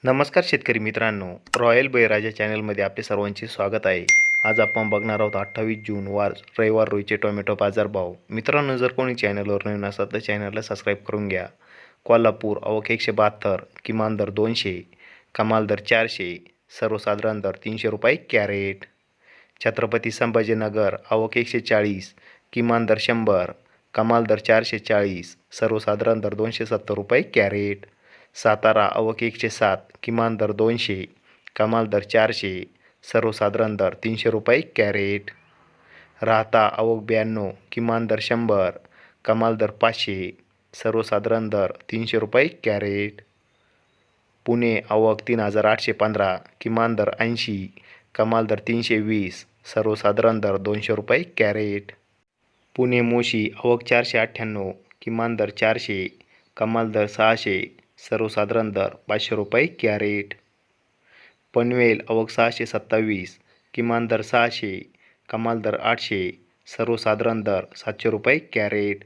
नमस्कार शेतकरी मित्रांनो, रॉयल बळीराजा चॅनलमध्ये आपले सर्वांचे स्वागत आहे. आज आपण बघणार आहोत 28 जून रविवार रोजीचे टोमॅटो बाजारभाव. मित्रांनो, जर कोणी चॅनलवर नवीन असाल तर चॅनलला सबस्क्राईब करून घ्या. कोल्हापूर आवक 172, किमान दर 200, कमाल दर 400, सर्वसाधारण दर 300 रुपये कॅरेट. छत्रपती संभाजीनगर आवक 140, किमान दर 100, कमाल दर 440, सर्वसाधारण दर 270 रुपये कॅरेट. सातारा आवक 107, किमान दर 200, कमाल दर 400, सर्वसाधारण दर 300 रुपये कॅरेट. राहता आवक 92, किमान दर 100, कमाल दर 500, सर्वसाधारण दर 300 रुपये कॅरेट. पुणे आवक 3815, किमान दर 80, कमाल दर 320, सर्वसाधारण दर 200 रुपये कॅरेट. पुणे मोशी आवक 498, किमान दर 400, कमाल दर 600, सर्वसाधारण दर 500 रुपये कॅरेट. पनवेल आवक 627, किमान दर 600, कमाल दर 800, सर्वसाधारण दर 700 रुपये कॅरेट.